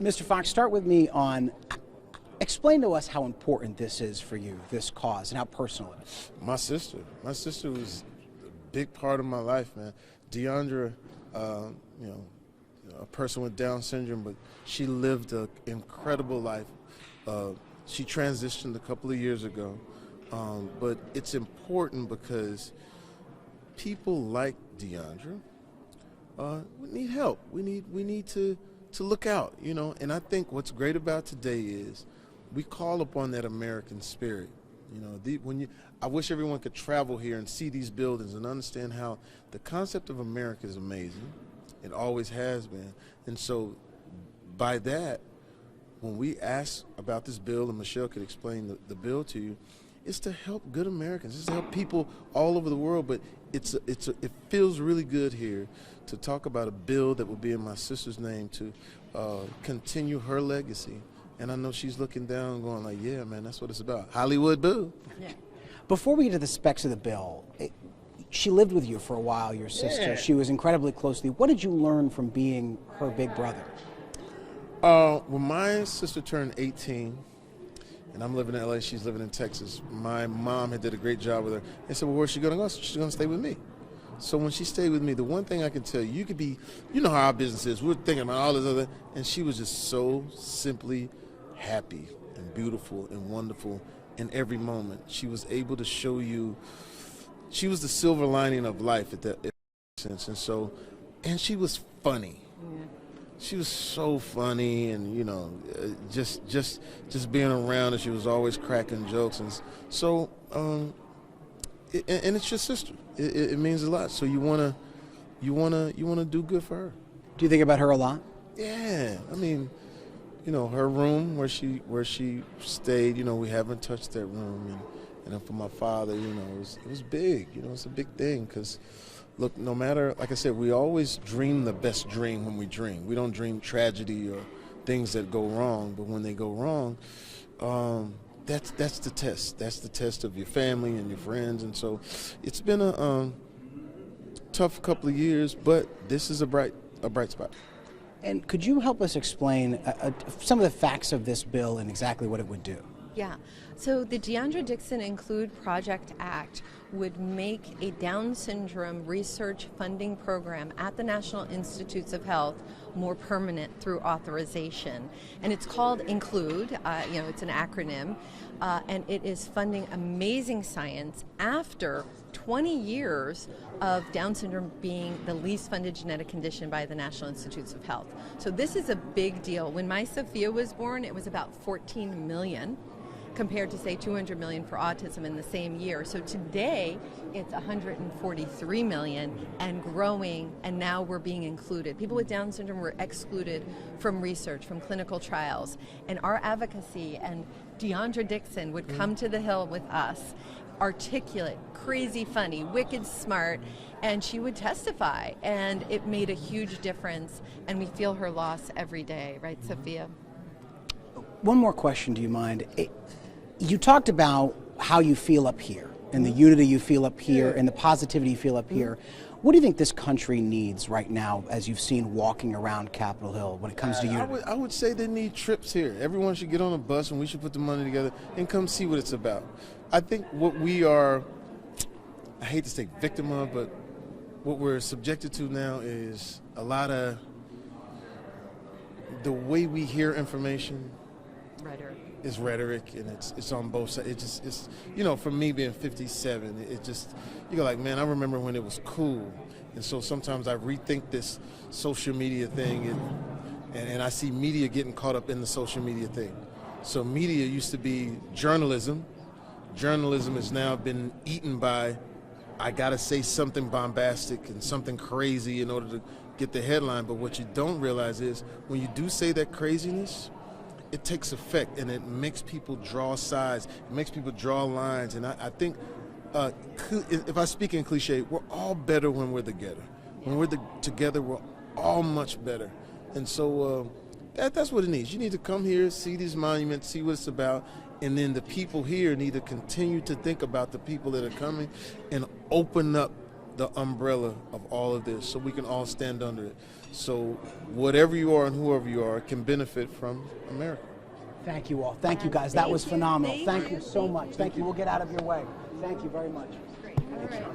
Mr. Fox, start with me on, explain to us how important this is for you, this cause, and how personal it is. My sister was a big part of my life, man. Deandra, a person with Down syndrome, but she lived an incredible life. She transitioned a couple of years ago, but it's important because people like Deandra we need help. We need to look out, And I think what's great about today is we call upon that American spirit. I wish everyone could travel here and see these buildings and understand how the concept of America is amazing. It always has been. And so by that, when we ask about this bill, and Michelle could explain the bill to you, it's to help good Americans. It's to help people all over the world. But it feels really good here to talk about a bill that will be in my sister's name to continue her legacy. And I know she's looking down going like, yeah, man, that's what it's about. Hollywood boo. Yeah. Before we get to the specs of the bill, she lived with you for a while, your sister. Yeah. She was incredibly close to you. What did you learn from being her big brother? When my sister turned 18, and I'm living in LA, she's living in Texas, my mom had did a great job with her. They said, well, where's she going to go? She's going to stay with me. So when she stayed with me, the one thing I can tell you, you could be, you know how our business is. We're thinking about all this other, and she was just so simply happy and beautiful and wonderful in every moment. She was able to show you, she was the silver lining of life at that sense. And she was funny. Yeah. She was so funny, and just being around her, she was always cracking jokes, and so and it's your sister. It means a lot. So you wanna do good for her. Do you think about her a lot? Yeah, I mean, her room where she stayed. We haven't touched that room, and then for my father, it was big. It's a big thing because. Look, no matter, like I said, we always dream the best dream when we dream. We don't dream tragedy or things that go wrong, but when they go wrong, that's the test. That's the test of your family and your friends. And so it's been a tough couple of years, but this is a bright spot. And could you help us explain some of the facts of this bill and exactly what it would do? Yeah, so the Deandra Dixon Include Project Act would make a Down syndrome research funding program at the National Institutes of Health more permanent through authorization. And it's called Include, it's an acronym, and it is funding amazing science after 20 years of Down syndrome being the least funded genetic condition by the National Institutes of Health. So this is a big deal. When my Sophia was born, it was about 14 million. Compared to, say, 200 million for autism in the same year. So today, it's 143 million and growing, and now we're being included. People with Down syndrome were excluded from research, from clinical trials, and our advocacy, and Deandra Dixon would come to the Hill with us, articulate, crazy funny, wicked smart, and she would testify, and it made a huge difference, and we feel her loss every day, right, Sophia? One more question, do you mind? You talked about how you feel up here, and the unity you feel up here, and the positivity you feel up here. What do you think this country needs right now, as you've seen walking around Capitol Hill, when it comes to unity? I would say they need trips here. Everyone should get on a bus, and we should put the money together and come see what it's about. I think what we are, I hate to say victim of, but what we're subjected to now is a lot of the way we hear information. Rhetoric. It's rhetoric, and it's on both sides. It's for me being 57, you go like, man, I remember when it was cool, and so sometimes I rethink this social media thing, and I see media getting caught up in the social media thing. So media used to be journalism. Journalism has now been eaten by, I gotta say something bombastic and something crazy in order to get the headline. But what you don't realize is when you do say that craziness, it takes effect, and it makes people draw sides. It makes people draw lines. And I think, if I speak in cliche, we're all better when we're together. When we're together, we're all much better. And so that's what it needs. You need to come here, see these monuments, see what it's about, and then the people here need to continue to think about the people that are coming and open up the umbrella of all of this so we can all stand under it. So whatever you are and whoever you are can benefit from America. Thank you all. Thank you, guys. That was phenomenal. Thank Thank you so much. Thank you. We'll get out of your way. Thank you very much. All right.